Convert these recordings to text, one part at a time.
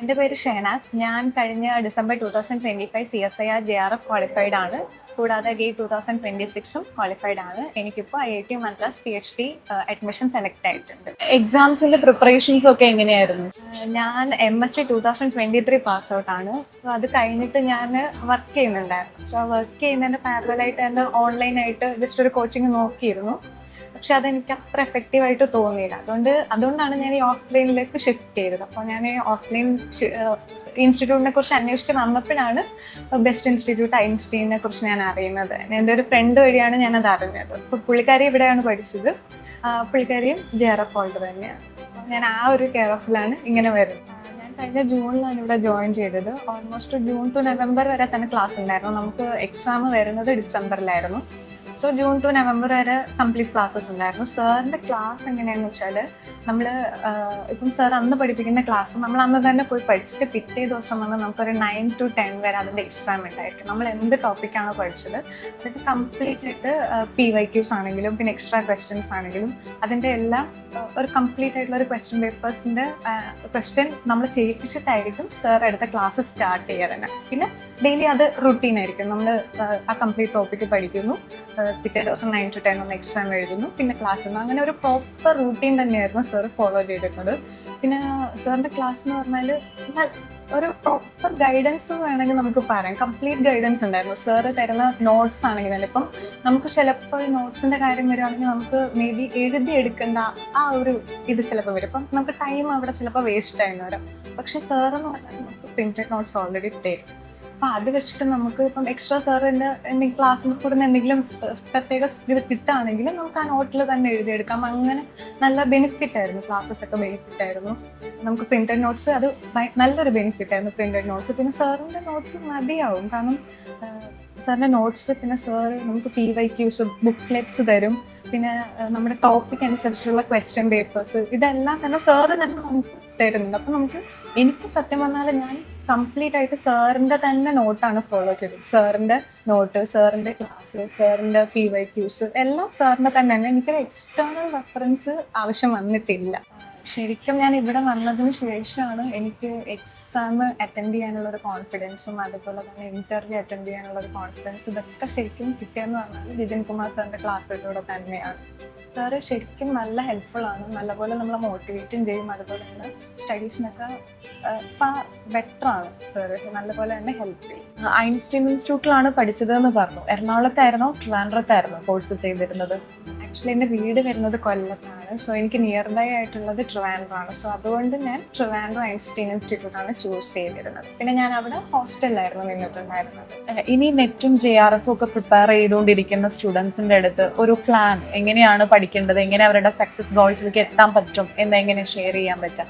എൻ്റെ പേര് ഷെഹനാസ്. ഞാൻ കഴിഞ്ഞ ഡിസംബർ 2025 CSIR JRF ക്വാളിഫൈഡ് ആണ്. കൂടാതെ ഗേറ്റ് 2026 ക്വാളിഫൈഡ് ആണ്. എനിക്കിപ്പോൾ IIT Madras PhD admission select ആയിട്ടുണ്ട്. എക്സാംസിന്റെ പ്രിപ്പറേഷൻസ് ഒക്കെ എങ്ങനെയായിരുന്നു? ഞാൻ MSc 2023 പാസ് ഔട്ട് ആണ്. സോ അത് കഴിഞ്ഞിട്ട് ഞാൻ വർക്ക് ചെയ്യുന്നുണ്ടായിരുന്നു. സോ വർക്ക് ചെയ്യുന്നതിൻ്റെ പാരലായിട്ട് തന്നെ ഓൺലൈനായിട്ട് ജസ്റ്റ് ഒരു കോച്ചിങ് നോക്കിയിരുന്നു. പക്ഷെ അതെനിക്ക് അത്ര എഫക്റ്റീവായിട്ട് തോന്നിയില്ല. അതുകൊണ്ടാണ് ഞാൻ ഈ ഓഫ്ലൈനിലേക്ക് ഷിഫ്റ്റ് ചെയ്തത്. അപ്പോൾ ഞാൻ ഓഫ്ലൈൻ ഇൻസ്റ്റിറ്റ്യൂട്ടിനെ കുറിച്ച് അന്വേഷിച്ച് വന്നപ്പോഴാണ് ബെസ്റ്റ് ഇൻസ്റ്റിറ്റ്യൂട്ട് ഐൻസ്റ്റീനെ കുറിച്ച് ഞാൻ അറിയുന്നത്. എൻ്റെ ഒരു ഫ്രണ്ട് വഴിയാണ് ഞാനത് അറിഞ്ഞത്. അപ്പോൾ പുള്ളിക്കാരി ഇവിടെയാണ് പഠിച്ചത്. പുള്ളിക്കാരിയും JRF ഹോൾഡർ തന്നെയാണ്. അപ്പോൾ ഞാൻ ആ ഒരു കെയർ ഓഫിലാണ് ഇങ്ങനെ വരുന്നത്. ഞാൻ കഴിഞ്ഞ ജൂണിലാണ് ഇവിടെ ജോയിൻ ചെയ്തത്. ഓൾമോസ്റ്റ് ജൂൺ ടു നവംബർ വരെ തന്നെ ക്ലാസ് ഉണ്ടായിരുന്നു. നമുക്ക് എക്സാം വരുന്നത് ഡിസംബറിലായിരുന്നു. സോ ജൂൺ ടു നവംബർ വരെ കംപ്ലീറ്റ് ക്ലാസ്സസ് ഉണ്ടായിരുന്നു. സാറിൻ്റെ ക്ലാസ് എങ്ങനെയാണെന്ന് വെച്ചാൽ നമ്മൾ ഇപ്പം സാർ അന്ന് പഠിപ്പിക്കുന്ന ക്ലാസ് നമ്മൾ അന്ന് തന്നെ പോയി പഠിച്ചിട്ട് പിറ്റേ ദിവസം വന്ന് നമുക്കൊരു 9 to 10 വരെ അതിൻ്റെ എക്സാം ഉണ്ടായിരിക്കും. നമ്മൾ എന്ത് ടോപ്പിക്കാണോ പഠിച്ചത് അതൊക്കെ കംപ്ലീറ്റ് ആയിട്ട് PYQs ആണെങ്കിലും പിന്നെ എക്സ്ട്രാ ക്വസ്റ്റ്യൻസ് ആണെങ്കിലും അതിൻ്റെ എല്ലാം ഒരു കംപ്ലീറ്റ് ആയിട്ടുള്ള ഒരു ക്വസ്റ്റ്യൻ പേപ്പേഴ്സിൻ്റെ ക്വസ്റ്റ്യൻ നമ്മൾ ചെയ്യിപ്പിച്ചിട്ടായിരിക്കും സാർ അടുത്ത ക്ലാസ് സ്റ്റാർട്ട് ചെയ്യുക തന്നെ. പിന്നെ ഡെയിലി അത് റുട്ടീനായിരിക്കും. നമ്മൾ ആ കംപ്ലീറ്റ് ടോപ്പിക്ക് പഠിക്കുന്നു, പിറ്റേ ദിവസം 9 to 10 ഒന്ന് എക്സാം എഴുതുന്നു, പിന്നെ ക്ലാസ് ഉണ്ട്. അങ്ങനെ ഒരു പ്രോപ്പർ റൂട്ടീൻ തന്നെയായിരുന്നു സാർ ഫോളോ ചെയ്തിരുന്നത്. പിന്നെ സാറിൻ്റെ ക്ലാസ് എന്ന് പറഞ്ഞാൽ ഒരു പ്രോപ്പർ ഗൈഡൻസ് വേണമെങ്കിൽ നമുക്ക് പറയാം. കംപ്ലീറ്റ് ഗൈഡൻസ് ഉണ്ടായിരുന്നു. സാറ് തരുന്ന നോട്ട്സ് ആണെങ്കിൽ തന്നെ ഇപ്പം നമുക്ക് ചിലപ്പോൾ നോട്ട്സിൻ്റെ കാര്യം വരികയാണെങ്കിൽ നമുക്ക് മേ ബി എഴുതിയെടുക്കേണ്ട ആ ഒരു ഇത് ചിലപ്പോൾ വരും. ഇപ്പം നമുക്ക് ടൈം അവിടെ ചിലപ്പോൾ വേസ്റ്റ് ആയിരുന്നു വരാം. പക്ഷെ സാറെന്ന് പറഞ്ഞാൽ നമുക്ക് പ്രിൻറ്റഡ് നോട്ട്സ് ഓൾറെഡി തരും. അപ്പം അത് വെച്ചിട്ട് നമുക്ക് ഇപ്പം എക്സ്ട്രാ സാറിൻ്റെ എന്തെങ്കിലും ക്ലാസ്സിൽ കൂടുന്ന എന്തെങ്കിലും പ്രത്യേക ഇത് കിട്ടുകയാണെങ്കിൽ നമുക്ക് ആ നോട്ടിൽ തന്നെ എഴുതിയെടുക്കാം. അങ്ങനെ നല്ല ബെനിഫിറ്റ് ആയിരുന്നു. ക്ലാസ്സസ് ഒക്കെ ബെനിഫിറ്റ് ആയിരുന്നു. നമുക്ക് പ്രിൻറ്റഡ് നോട്ട്സ് അത് നല്ലൊരു ബെനിഫിറ്റ് ആയിരുന്നു. പ്രിൻറ്റഡ് നോട്ട്സ് പിന്നെ സാറിൻ്റെ നോട്ട്സ് മതിയാവും. കാരണം സാറിൻ്റെ നോട്ട്സ് പിന്നെ സാറ് നമുക്ക് PYQs ബുക്ക്ലെറ്റ്സ് തരും. പിന്നെ നമ്മുടെ ടോപ്പിക് അനുസരിച്ചുള്ള ക്വസ്റ്റ്യൻ പേപ്പേഴ്സ് ഇതെല്ലാം തന്നെ സാറ് തന്നെ നമുക്ക് തരുന്നുണ്ട്. അപ്പം നമുക്ക് എനിക്ക് സത്യം പറഞ്ഞാൽ ഞാൻ കംപ്ലീറ്റ് ആയിട്ട് സാറിൻ്റെ തന്നെ നോട്ടാണ് ഫോളോ ചെയ്തത്. സാറിൻ്റെ നോട്ട്, സാറിൻ്റെ ക്ലാസ്, സാറിൻ്റെ PYQs എല്ലാം സാറിൻ്റെ തന്നെയാണ്. എനിക്കൊരു എക്സ്റ്റേണൽ റെഫറൻസ് ആവശ്യം വന്നിട്ടില്ല. ശരിക്കും ഞാൻ ഇവിടെ വന്നതിന് ശേഷമാണ് എനിക്ക് എക്സാം അറ്റൻഡ് ചെയ്യാനുള്ള ഒരു കോൺഫിഡൻസും അതുപോലെ തന്നെ ഇൻ്റർവ്യൂ അറ്റൻഡ് ചെയ്യാനുള്ള ഒരു കോൺഫിഡൻസ് ഇതൊക്കെ ശരിക്കും കിട്ടിയെന്ന് പറഞ്ഞാൽ ജിതിൻ കുമാർ സാറിൻ്റെ ക്ലാസ്സുകളിലൂടെ തന്നെയാണ്. സാറ് ശരിക്കും നല്ല ഹെൽപ്ഫുള്ളാണ്. നല്ലപോലെ നമ്മളെ മോട്ടിവേറ്റും ചെയ്യും. അതുപോലെ തന്നെ സ്റ്റഡീസിനൊക്കെ ബെറ്ററാണ് സാറ്. നല്ലപോലെ തന്നെ ഹെൽപ്പ് ചെയ്യും. ഐൻസ്റ്റീൻ ഇൻസ്റ്റിറ്റ്യൂട്ടിലാണ് പഠിച്ചതെന്ന് പറഞ്ഞു. എറണാകുളത്തായിരുന്നോ ട്രിവാൻഡ്രത്തായിരുന്നോ കോഴ്സ് ചെയ്തിരുന്നത്? ആക്ച്വലി എൻ്റെ വീട് വരുന്നത് കൊല്ലത്താണ്. സോ എനിക്ക് നിയർ ബൈ ആയിട്ടുള്ളത് ട്രിവാൻഡ്രമാണ്. സോ അതുകൊണ്ട് ഞാൻ ട്രിവാൻഡ്രം ഐൻസ്റ്റീൻ ഇൻസ്റ്റിറ്റ്യൂട്ടാണ് ചൂസ് ചെയ്തിരുന്നത്. പിന്നെ ഞാൻ അവിടെ ഹോസ്റ്റലിലായിരുന്നു നിന്നിട്ടുണ്ടായിരുന്നത്. ഇനി നെറ്റും JRF ഒക്കെ പ്രിപ്പയർ ചെയ്തുകൊണ്ടിരിക്കുന്ന സ്റ്റുഡൻസിൻ്റെ അടുത്ത് ഒരു പ്ലാൻ, എങ്ങനെയാണ് പഠിക്കേണ്ടത്, എങ്ങനെ അവരുടെ സക്സസ് ഗോൾസിലേക്ക് എത്താൻ പറ്റും എന്നെങ്ങനെ ഷെയർ ചെയ്യാൻ പറ്റും?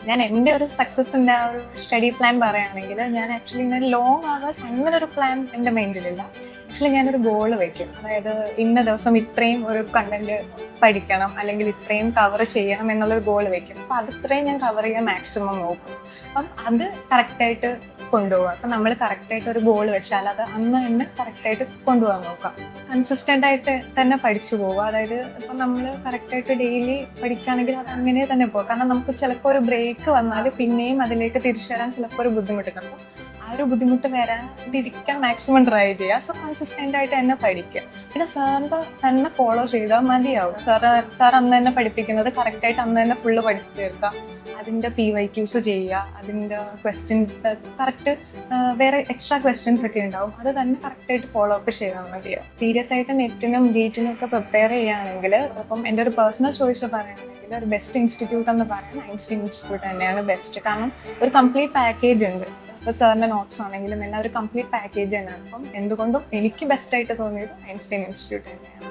ഞാൻ എൻ്റെ ഒരു സക്സസിൻ്റെ ആ ഒരു സ്റ്റഡി പ്ലാൻ പറയുകയാണെങ്കിൽ ഞാൻ ആക്ച്വലി ഇങ്ങനെ ലോങ് അവേഴ്സ് അങ്ങനെ ഒരു പ്ലാൻ എൻ്റെ മൈൻഡിലില്ല. ആക്ച്വലി ഞാനൊരു ഗോൾ വയ്ക്കും. അതായത് ഇന്ന ദിവസം ഇത്രയും ഒരു കണ്ടന്റ് പഠിക്കണം അല്ലെങ്കിൽ ഇത്രയും കവർ ചെയ്യണം എന്നുള്ളൊരു ഗോൾ വയ്ക്കും. അപ്പം അതിത്രയും ഞാൻ കവർ ചെയ്യാൻ മാക്സിമം നോക്കും. അപ്പം അത് കറക്റ്റായിട്ട് കൊണ്ടുപോകാം. അപ്പം നമ്മൾ കറക്റ്റായിട്ട് ഒരു ഗോൾ വെച്ചാൽ അത് അന്ന് തന്നെ കറക്റ്റായിട്ട് കൊണ്ടുപോകാൻ നോക്കാം. കൺസിസ്റ്റൻ്റ് ആയിട്ട് തന്നെ പഠിച്ചു പോകുക. അതായത് ഇപ്പം നമ്മൾ കറക്റ്റായിട്ട് ഡെയിലി പഠിക്കുകയാണെങ്കിൽ അത് അങ്ങനെ തന്നെ പോകും. കാരണം നമുക്ക് ചിലപ്പോൾ ഒരു ബ്രേക്ക് വന്നാൽ പിന്നെയും അതിലേക്ക് തിരിച്ചു വരാൻ ചിലപ്പോൾ ഒരു ബുദ്ധിമുട്ടുണ്ട്. അപ്പോൾ ആ ഒരു ബുദ്ധിമുട്ട് വരാതിരിക്കാൻ മാക്സിമം ട്രൈ ചെയ്യുക. സോ കൺസിസ്റ്റൻ്റ് ആയിട്ട് തന്നെ പഠിക്കുക. പിന്നെ സാറിൻ്റെ തന്നെ ഫോളോ ചെയ്താൽ മതിയാവും. സാർ അന്ന് തന്നെ പഠിപ്പിക്കുന്നത് കറക്റ്റായിട്ട് അന്ന് തന്നെ ഫുള്ള് പഠിച്ചു തീർക്കുക. അതിൻ്റെ PYQs ചെയ്യുക. അതിൻ്റെ ക്വസ്റ്റ്യൻ കറക്റ്റ് വേറെ എക്സ്ട്രാ ക്വസ്റ്റ്യൻസ് ഒക്കെ ഉണ്ടാവും. അത് തന്നെ കറക്റ്റായിട്ട് ഫോളോ അപ്പ് ചെയ്താൽ മതിയാവും. സീരിയസ് ആയിട്ട് നെറ്റിനും ഗേറ്റിനും ഒക്കെ പ്രിപ്പയർ ചെയ്യുകയാണെങ്കിൽ അപ്പം എൻ്റെ ഒരു പേഴ്സണൽ ചോയ്സ് പറയുകയാണെങ്കിൽ ഒരു ബെസ്റ്റ് ഇൻസ്റ്റിറ്റ്യൂട്ട് എന്ന് പറയുന്നത് ഐൻസ്റ്റീൻ ഇൻസ്റ്റിറ്റ്യൂട്ട് തന്നെയാണ് ബെസ്റ്റ്. കാരണം ഒരു കംപ്ലീറ്റ് പാക്കേജ് ഉണ്ട്. ഇപ്പോൾ സാറിൻ്റെ നോട്ട്സ് ആണെങ്കിലും എല്ലാം ഒരു കംപ്ലീറ്റ് പാക്കേജ് തന്നെയാണ്. അപ്പം എന്തുകൊണ്ടും എനിക്ക് ബെസ്റ്റായിട്ട് തോന്നിയത് ഐൻസ്റ്റീൻ ഇൻസ്റ്റിറ്റ്യൂട്ട് തന്നെയാണ്.